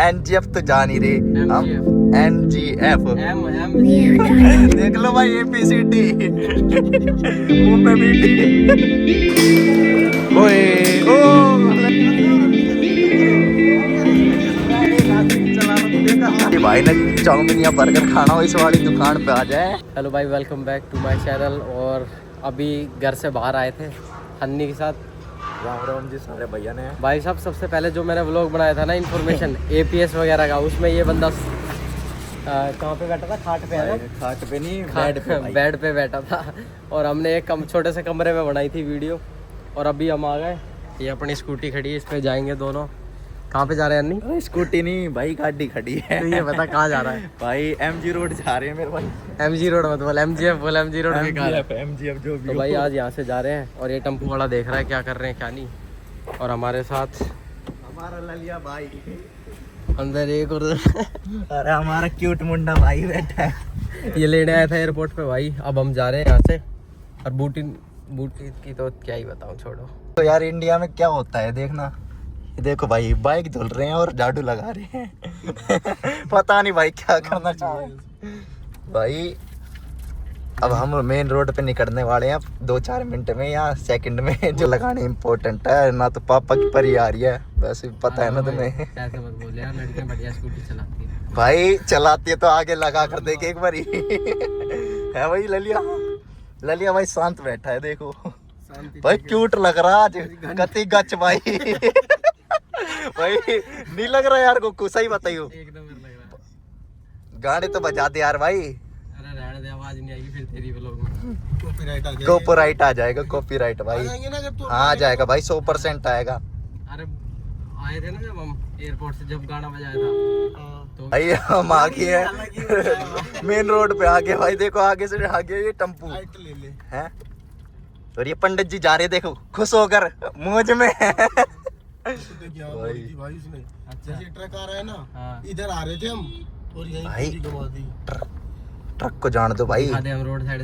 NGF तो जा नहीं रहे हम, NGF देख लो भाई, ABCD मुंह पे मीठी। ओए ओ भाई ने चाउमीन या बर्गर खाना हो इस वाली दुकान पे आ जाए। हेलो भाई, welcome back to my channel. और अभी घर से बाहर आए थे हन्नी के साथ। राम राम जी सारे भैया ने। भाई साहब, सबसे पहले जो मैंने व्लॉग बनाया था ना इन्फॉर्मेशन APS वगैरह का, उसमें ये बंदा कहाँ पे बैठा था? खाट पे है ना? खाट पे नहीं, बेड पे बैठा था। और हमने एक छोटे से कमरे में बनाई थी वीडियो। और अभी हम आ गए, ये अपनी स्कूटी खड़ी है, इस पे जाएंगे दोनों। कहाँ पे जा रहे हैं अन्नी? स्कूटी नहीं भाई, गाड़ी खड़ी है। तो ये बता कहाँ जा रहा है? भाई MG रोड जा रहे हैं मेरे भाई। MG रोड मत बोल, MGF बोल। MG रोड बेकार है। MGF जो भी तो भाई आज यहाँ से जा रहे हैं और ये टेम्पो वाला देख रहा है क्या कर रहे हैं क्या नहीं। और हमारे साथ हमारा ललिया भाई अंदर एक और अरे हमारा क्यूट मुंडा भाई बैठा है। ये लेने आया था एयरपोर्ट पे भाई। अब हम जा रहे हैं यहाँ से। और बूटी की तो क्या ही बताऊँ, छोड़ो। तो यार इंडिया में क्या होता है देखना, ये देखो भाई बाइक धुल रहे हैं और झाड़ू लगा रहे हैं। पता नहीं भाई क्या करना चाह रहे हैं भाई। अब हम मेन रोड पे निकलने वाले हैं 2-4 मिनट में या सेकंड में। जो लगाने इम्पोर्टेंट है ना, तो पापा की परी आ रही है, वैसे पता है ना तुम्हें। ऐसे मत बोले यार, लड़कियां बढ़िया स्कूटी चलाती है भाई। चलाती है तो आगे लगा कर देखे एक बारी। है भाई ललिया भाई शांत बैठा है, देखो भाई क्यूट लग रहा आज। कति गच भाई। भाई नहीं लग रहा यार को, सही बताइयो। एकदम लग रहा है। गाने तो बजा दे यार भाई। अरे रहने दे, आवाज नहीं आएगी फिर तेरी व्लॉग में। कॉपीराइट आ जाएगा, कॉपीराइट भाई। हाँ आ जाएगा भाई, 100% आएगा। अरे आए थे ना जब हम एयरपोर्ट से, जब गाना बजाया था तो भाई हम आ गए हैं मेन रोड पे आ गए भाई। देखो आगे से आ गया ये टेम्पू है। और ये पंडित जी जा रहे, देखो खुश होकर मौज में। ट्रक आ रहा है ना, इधर आ रहे थे हम और यहीं भाई घुमा दी। ट्रक को जान दो भाई। हम रोड साइड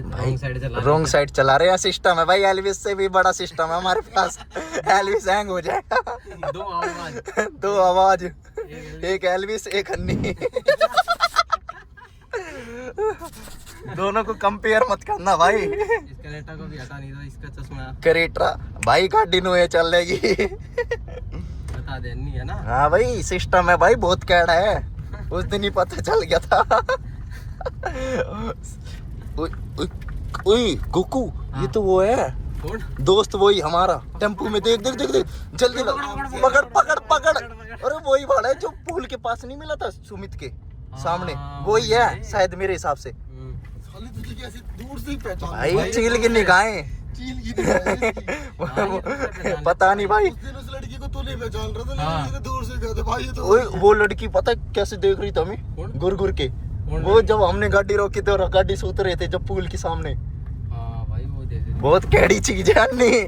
रॉन्ग साइड चला रहे हैं। सिस्टम है भाई, एलविस से भी बड़ा सिस्टम है हमारे पास। एलविस हैंग हो जाएगा। दो आवाज, एक एलविस एक हन्नी। दोनों को कंपेयर मत करना भाई। इसका रेटा को भी हटा नहीं दो, इसका चश्मा करेट्रा भाई गाड़ी नो ये चलेगी। बता दे नहीं है ना। हाँ भाई सिस्टम है भाई, बहुत कैड है। उस दिन ही पता चल गया था। ओए कुकू, ये तो वो है दोस्त, वही हमारा टेम्पू में। देख देख देख देख, जल्दी पकड़ पकड़ पकड़। अरे वही वाला है जो पुल के पास नहीं मिला था सुमित के सामने, वही है शायद मेरे हिसाब से। दूर से ही पहचान भाई चील की निगाहें। पता नहीं भाई, उस दिन उस लड़की को तू नहीं पहचान रहा था, लेकिन तो दूर से कहते भाई ये तो ओए वो लड़की पता है कैसे देख रही थी हमें घुर घुर के। वो जब हमने गाड़ी रोकी तो गाड़ी से उतरे थे जब पुल के सामने। हाँ भाई वो दे दे। बहुत कैडी चीज है अन्नी।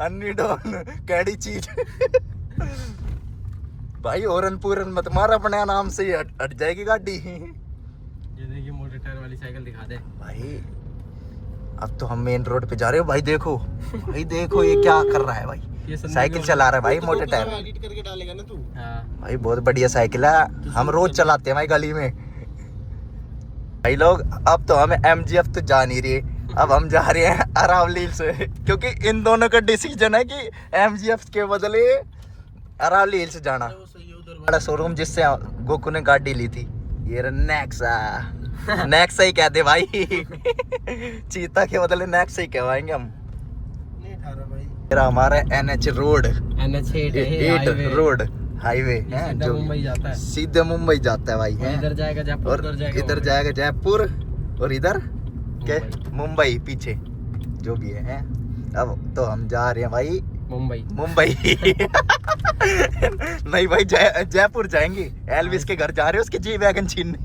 अन्नी डॉन कैडी चीज। भाई औरन पूरन मत मार, अपने नाम से ही हट जाएगी गाड़ी। ये देखिए मोटे टायर वाली साइकिल दिखा दे भाई। अब तो हम मेन रोड पे जा रहे हो भाई। देखो भाई, देखो ये क्या कर रहा है भाई। साइकिल चला रहा है भाई, मोटे टायर। एडिट करके डालेगा ना तू। हाँ भाई बहुत बढ़िया साइकिल है, हम रोज चलाते हैं भाई गली में। भाई लोग अब तो हमें MGF तो जा नहीं रही, अब हम जा रहे हैं अरावली से। क्योंकि इन दोनों का डिसीजन है कि MGF के बदले अरावली हिल्स जाना। बड़ा शोरूम जिससे गोकू ने गाड़ी ली थी, ये नेक्सा। नेक्सा ही कहते भाई। चीता के बदले नेक्सा ही कहवाएंगे हम। मेरा हमारा NH road, NH8 road highway है जो मुंबई जाता है, सीधे मुंबई जाता है भाई। इधर जाएगा जयपुर, और इधर जाएगा जयपुर, और इधर क्या मुंबई पीछे जो भी है। अब तो हम जा रहे हैं भाई मुंबई। नहीं भाई जयपुर जाएंगे। एलविस के घर जा रहे हैं, उसके जी वैगन छीनने।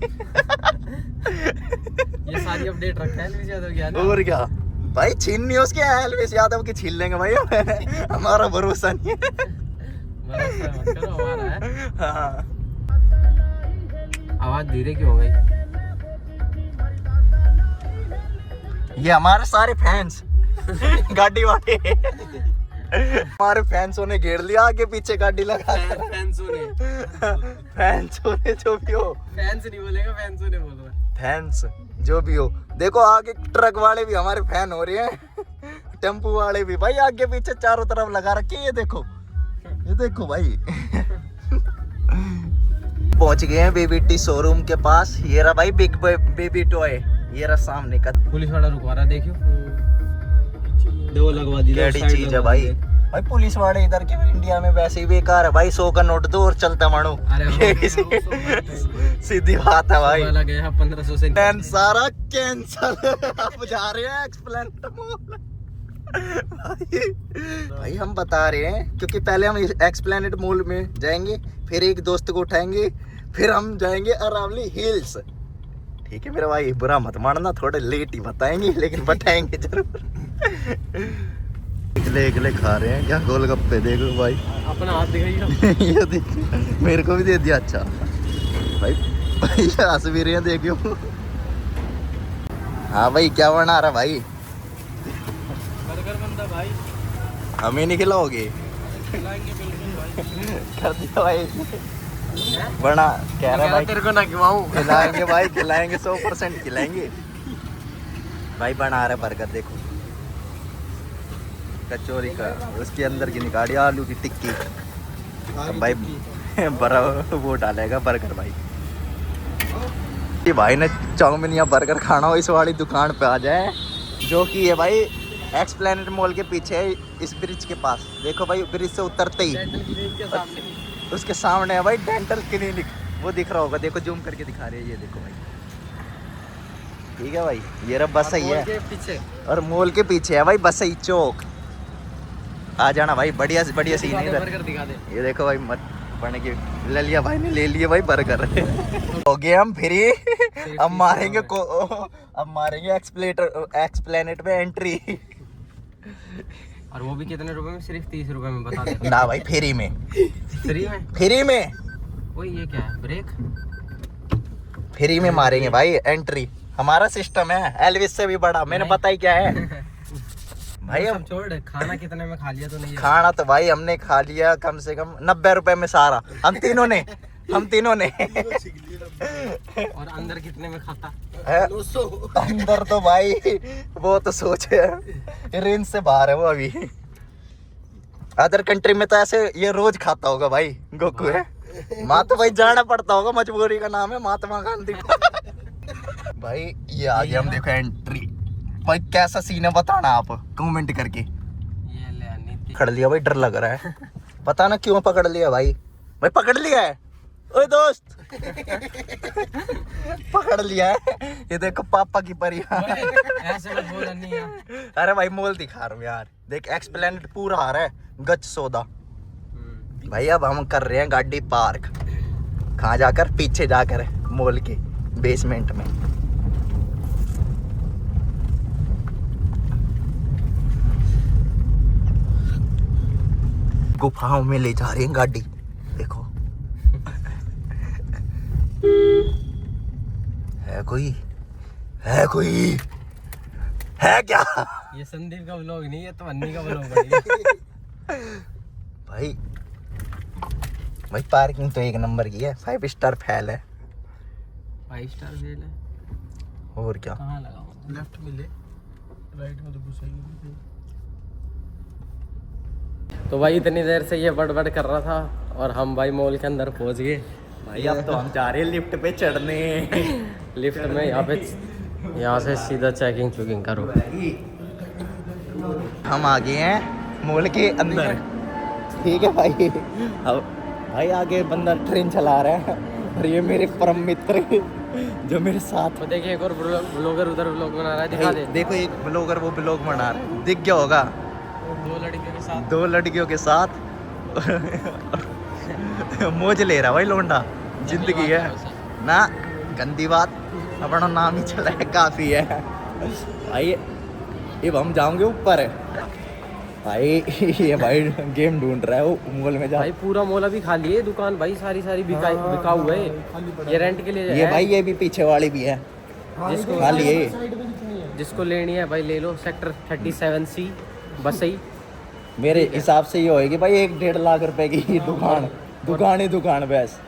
ये सारी अपडेट रखा है एलविस यादव क्या ना? और क्या भाई, छीननी है उसके एलविस यादव की, छीन लेंगे भाई। हमारा भरोसा नहीं है। भरोसा मत करो, हमारा है। हाँ। आवाज धीरे क्यों हो गई? ये हमारे सारे फैंस गाड़ी वाले हमारे फैंसों ने घेर लिया, आगे पीछे गाड़ी लगा। फैंसों ने जो भी हो, फैंस नहीं बोलेगा, फैंसों ने बोल रहा है। फैंस जो भी हो, देखो आगे ट्रक वाले भी हमारे फैन हो रहे हैं, टेम्पू वाले भी भाई, आगे पीछे चारों तरफ लगा रखे। ये देखो भाई। पहुंच गए हैं बेबी शोरूम के पास। ये रहा भाई बिग बेबी टॉय, ये रहा सामने का। पुलिस वाला रुकवा रहा, देखियो दो लगवा दी। कैडी चीज है भाई। भाई पुलिस वाले इधर के इंडिया में वैसे ही बेकार है भाई। 100 का नोट दो और चलता मानो। सीधी बात है भाई। 1500 से प्लान सारा कैंसल। अब जा रहे हैं एक्सप्लेनेट मॉल। भाई हम बता रहे हैं क्योंकि पहले हम एक्सप्लेनेट मॉल में जाएंगे, फिर एक दोस्त को उठाएंगे, फिर हम जाएंगे अरावली हिल्स। ठीक है मेरा भाई, बुरा मत मानना, थोड़े लेट ही बताएंगे लेकिन बताएंगे जरूर। गले खा रहे हैं क्या गोलगप्पे, देखो भाई अपना हाथ दिखाइए। ये देख, मेरे को भी दे दिया। अच्छा भाई हंस भी रहे हैं, देखियो। हाँ भाई क्या बना रहा भाई? बर्गर बनता भाई। हमें नहीं खिलाओगे? खिलाएंगे बिल्कुल भाई। कर दिया भाई बना, कह रहा भाई तेरे को ना खिलाऊं। खिलाएंगे भाई, खिलाएंगे 100% खिलाएंगे भाई। बना रहे बर्गर, देखो कचौरी का, उसके अंदर की निकाली आलू की टिक्की भाई। बड़ा वो डालेगा बर्गर भाई। ये भाई ने चाउमीन या बर्गर खाना हो, इस वाली दुकान पे आ जाए, जो कि है भाई एक्सप्लेनेट मॉल के पीछे है, इस ब्रिज के पास। देखो भाई ब्रिज से उतरते ही उसके सामने है भाई डेंटल क्लिनिक, वो दिख रहा होगा। देखो जूम करके दिखा रहे हैं, ये देखो भाई। ठीक है भाई, ये रहा बसई है पीछे, और मॉल के पीछे है भाई बसई चौक। आ जाना भाई, बढ़िया बढ़िया सीन है इधर। दिखा दे। ये देखो भाई मत बने के ले लिया भाई ने, ले लिए भाई बर्गर। हो गए हम फ्री। अब मारेंगे एक्सप्लेनेट में एंट्री। और वो भी कितने रुपए में? सिर्फ 30 रुपए में, बता दे। ना भाई फ्री में। फ्री में ओए ये क्या है? ब्रेक फ्री में मारेंगे भाई एंट्री। हमारा सिस्टम है एलविस से भी बड़ा। मैंने पता ही क्या है भाई। हम छोड़, खाना कितने में खा लिया तो नहीं? खाना तो भाई हमने खा लिया कम से कम 90 रुपए में सारा, हम तीनों ने। और अंदर कितने में खाता है? अंदर तो भाई वो तो सोचे रेंज से बाहर है वो अभी। अदर कंट्री में तो ऐसे ये रोज खाता होगा भाई गोकू है। माँ तो भाई जाना पड़ता होगा, मजबूरी का नाम है महात्मा गांधी। भाई ये आ गया, हम देखो एंट्री। भाई कैसा सीन है बताना आप कमेंट करके। ये ले पकड़ लिया भाई, डर लग रहा है। पता ना क्यों पकड़ लिया भाई। भाई पकड़ लिया है ओए दोस्त। पकड़ लिया है। ये देखो पापा की परी। ऐसे मत बोल नहीं यार। अरे भाई मॉल दिखा रहा हूँ यार, देख एक्सप्लेनेट पूरा आ रहा है, गच सौदा। भाई अब हम कर रहे हैं गाड़ी पार्क। कहाँ जाकर? पीछे जाकर मॉल के बेसमेंट में। गुफाओं में ले जा रही है गाड़ी, देखो। है कोई है क्या? ये संदीप का व्लॉग नहीं है, तो अन्नी का व्लॉग है। भाई पार्किंग तो एक नंबर की है, 5 स्टार फैल है। 5 स्टार फेल है और क्या? कहाँ लगाऊं? लेफ्ट में ले, राइट में तो घुसेगी। तो भाई इतनी देर से ये बड़बड़ कर रहा था और हम भाई मॉल के अंदर पहुंच गए। भाई अब तो हम जा रहे हैं लिफ्ट पे चढ़ने। लिफ्ट में यहाँ से सीधा चेकिंग करो। हम आ गए हैं मॉल के अंदर। ठीक है भाई। अब भाई आगे बंदा ट्रेन चला रहा है और ये मेरे परम मित्र जो मेरे साथ। तो देखिए एक और ब्लॉगर उधर ब्लॉग बना रहा है, दिखा दे। देखो एक ब्लॉगर वो ब्लॉग बना रहा है, दिख गया होगा। 2 लड़कियों के साथ मौज ले रहा भाई लोंडा। जिंदगी है ना, गंदी बात, अपना नाम ही चला है काफी है भाई। अब हम जाओगे ऊपर भाई। ये भाई गेम ढूंढ रहा है वो मॉल में जा। भाई पूरा मॉल अभी खाली है, दुकान भाई सारी बिका हुआ है। ये रेंट के लिए ये भाई ये भी पीछे वाली भी है जिसको खाली है। जिसको लेनी है भाई ले लो। सेक्टर 37C बसई। मेरे हिसाब से ये होएगी भाई 1-1.5 लाख रुपए की दुकान बस।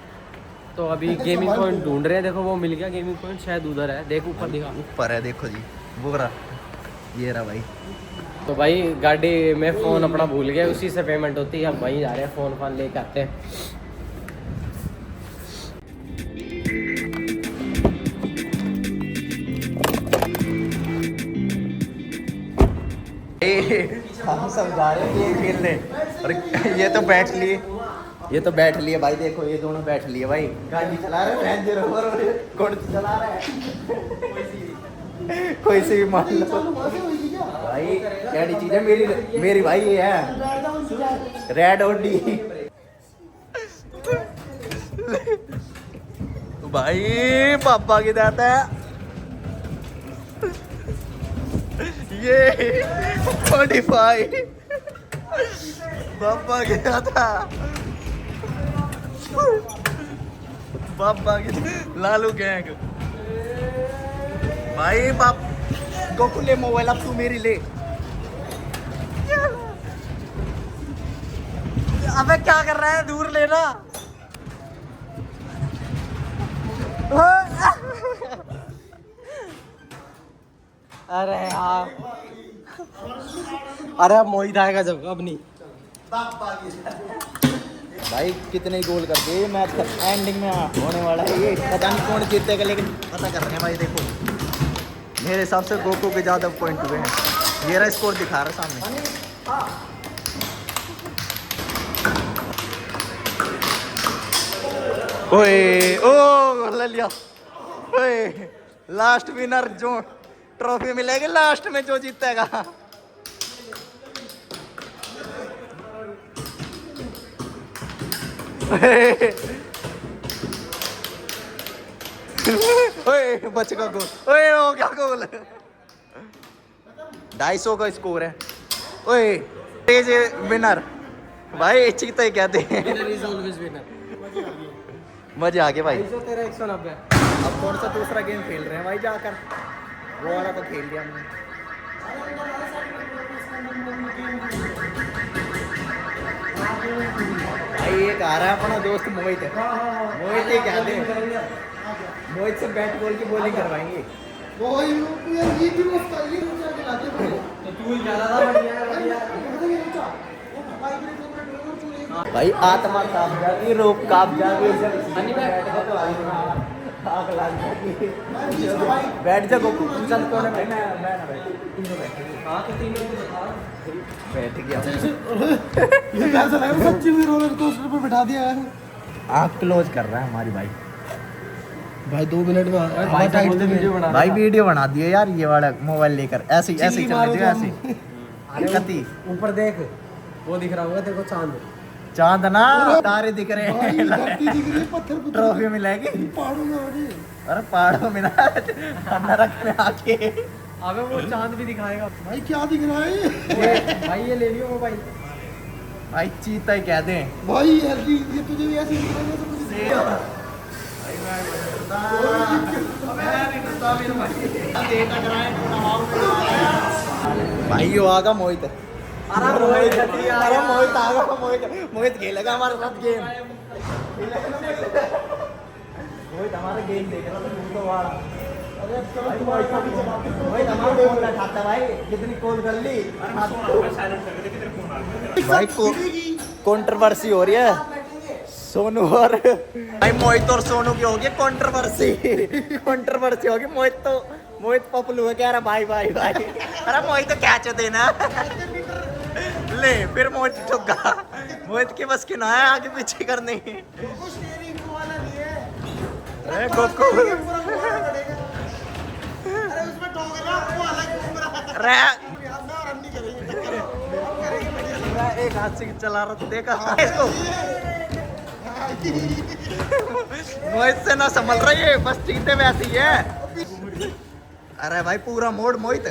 तो अभी गेमिंग पॉइंट ढूंढ रहे हैं, देखो वो मिल गया गेमिंग पॉइंट, शायद उधर है, देख ऊपर दिखा। ऊपर है देखो जी, वो रहा, ये रहा भाई। तो भाई गाड़ी में फ़ोन अपना भूल गए, उसी से पेमेंट होती है। हम वहीं जा रहे हैं, फ़ोन लेके आते हैं। हम सब जा रहे हैं गेम खेलने और ये तो बैठ लिए भाई। देखो ये दोनों बैठ लिए भाई, गाड़ी चला रहे हैं रेंज रोवर और कौन चला रहा है कोई से भी मान लो भाई। कैसी चीज है मेरी भाई, ये है रेड ओडी भाई। पापा की दाता है ये मॉडिफाई, पापा गया था पापा की लालू गैंग भाई। बाप गोकू ले मोबाइल, अब तू मेरी ले। अबे क्या कर रहा है, दूर लेना। अरे यार, अरे अब मोहित आएगा जब, अब नहीं। भाई कितने गोल कर दिए मैच का, एंडिंग में होने वाला है ये, पता नहीं कौन जीतेगा, लेकिन पता कर रहे हैं भाई। देखो मेरे हिसाब से गोकू के ज़्यादा पॉइंट हुए हैं। ये रहा स्कोर दिखा रहा है सामने। ओए ओ ले लिया। ओए लास्ट विनर जो ट्रॉफी मिलेगी लास्ट में, जो जीतेगा। ओए बच का गोल, ओए ओ क्या गोल। 250 का स्कोर है। ओए तेज विनर भाई, चीता ही कहते हैं। मजे आ गए भाई। 190। अब कौन सा दूसरा गेम खेल रहे हैं भाई जाकर, वो वाला तो खेल लिया हमने। भाई एक आ रहा है अपना दोस्त मोहित, मोहित ही कहते हैं। मोहित से बैट बॉल की बॉलिंग करवाएंगे। भाई आत्मा कांप जाती, रूप कांप जाती, आग लग जाती। बैठ जा गोकू, चल कौन है भाई? मैं ना हाँ तो तीनों को बता। बैठ गया। ये कैसा लगा, सच्ची में रोलर कोस्टर पर बैठा दिया है। आँख क्लोज कर रहा है हमारी भाई। भाई 2 मिनट में भाई टाइट से वीडियो बना। भाई वीडियो बना दिए यार, ये वाला मोबाइल लेकर ऐसे ही चलने दो, ऐसे कति ऊपर देख, वो दिख रहा होगा देखो, चांद चांद ना, तारे दिख रहे हैं। पत्थर ट्रॉफी मिलेगी पहाड़ों में। अरे पहाड़ों में ना, नरक में आके। अबे वो चांद भी दिखाएगा भाई। क्या दिख रहा है भाई, ये ले लियो मोबाइल। भाई चीता ही कहते हैं भाई। ये तुझे भी ऐसे दिख रहा है भाई। यो आगा मोहित, अरे मोहित आगा, मोहित खेलेगा हमारे साथ गेम। मोहित हमारा गेम देख रहा था तो वाला। मोहित हमारा फोन खाता भाई, कितनी कॉल कर ली भाई। कंट्रोवर्सी हो रही है सोनू और भाई, मोहित और सोनू की होगी कंट्रोवर्सी होगी। मोहित पपलू है, कह रहा भाई भाई भाई। अरे मोहित तो कैच देना ले, फिर मोहित ठुका। मोहित के बस की ना है आगे पीछे करने की। अरे गोकू एक हाथ से चला रहा था, देखा इसको। मोहित से ना संभल रही है, बस चीते वैसी है। अरे भाई पूरा मोड़ मोहित।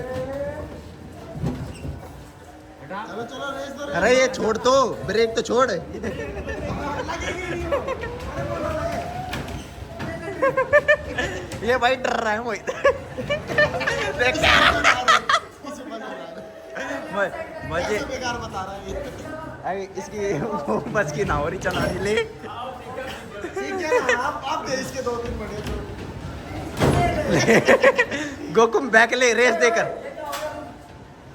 अरे ये छोड़ तो, ब्रेक तो छोड़। ये भाई डर रहा है मोहित। मुझे बेकार बता रहा है ये। अरे इसकी बस की ना हो रही चलाने ले। ठीक है ना, आप दे इसके 2-3 बड़े तो। गोकुम बैक ले रेस देकर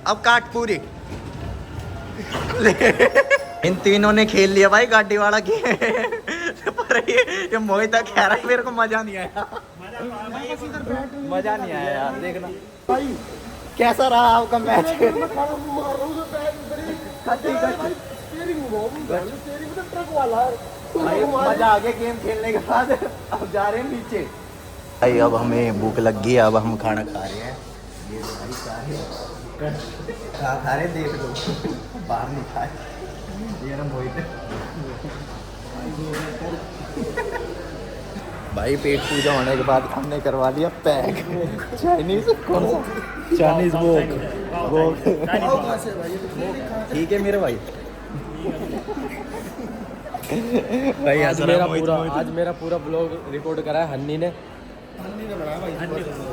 अब काट पूरी इन तीनों ने खेल लिया भाई गाड़ी वाला की पर ये मोहित कह रहा है मेरे को मजा नहीं आया। मजा नहीं आया यार देखना भाई कैसा रहा आपका मैच। मैं खाना मार रहा हूँ तो बैग स्टीयरिंग तो ट्रक वाला है। भाई मजा आ गया गेम खेलने के बाद अब जा रहे हैं नीचे। भाई अब हमें भूख लग गई है अब हम खाना खा रहे हैं। ये तो भाई खा रहे देख लो बाहर नहीं खाए ये ना मोहित भाई पेट पूजा होने के बाद हमने करवा लिया पैक चाइनीज कौन सा चाइनीज वो ठीक है मेरे भाई भाई आज मेरा पूरा ब्लॉग रिकॉर्ड करा है हन्नी ने।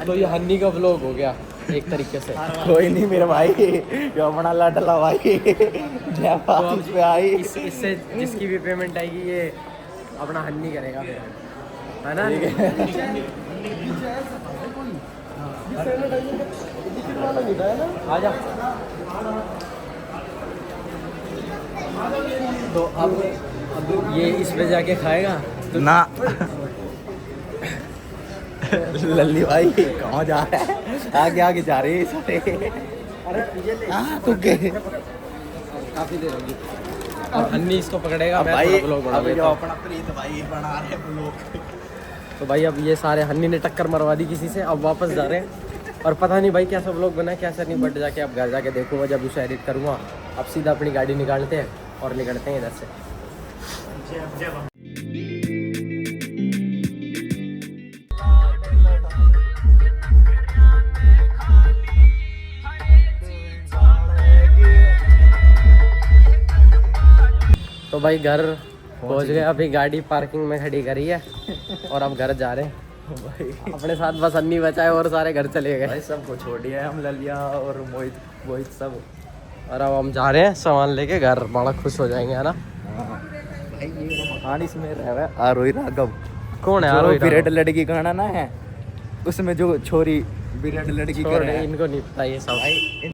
तो ये हन्नी का ब्लॉग हो गया एक तरीके से। कोई नहीं मेरे भाई जो अपना लाडला भाई जयपाल पे आई इससे जिसकी भी पेमेंट आएगी ये अपना हन्नी करेगा फिर, है ना? आजा। तो अब ये इस पे जाके खाएगा तो ना लल्ली भाई कहाँ जा रहा है आगे आगे जा रहे हैं सारे। अरे पीछे ले। तू के काफी देर होगी। अब हन्नी इसको पकड़ेगा, मैं भाई थोड़ा ब्लॉग बना अब जो देता हूँ। अपना प्रीत भाई बना रहे हैं ब्लॉग। तो भाई अब ये सारे हन्नी ने टक्कर मरवा दी किसी से, अब वापस जा रहे हैं। और पता नहीं भाई कैसा ब्लॉग बना है कैसा नहीं, बट जाके अब घर जाके देखूंगा जब उसे एडिट करूँगा। अब सीधा अपनी गाड़ी निकालते हैं और निकलते हैं इधर से। तो भाई घर पहुंच गए, अभी गाड़ी पार्किंग में खड़ी करी है और अब घर जा रहे हैं। भाई अपने साथ बस अन्नी बचा है और सारे घर चले गए। भाई सबको छोड़ दिया है हम ललिया और मोहित सब। और अब हम जा रहे हैं सामान लेके घर, बड़ा खुश हो जाएंगे, है ना? भाई ये मकान इसमें रह रहा है आरोही राघव। कौन है जो यार? विराट लड़की गाना ना है उसमें जो छोरी विराट लड़की कर रहा है इनको नहीं पता ये सब। भाई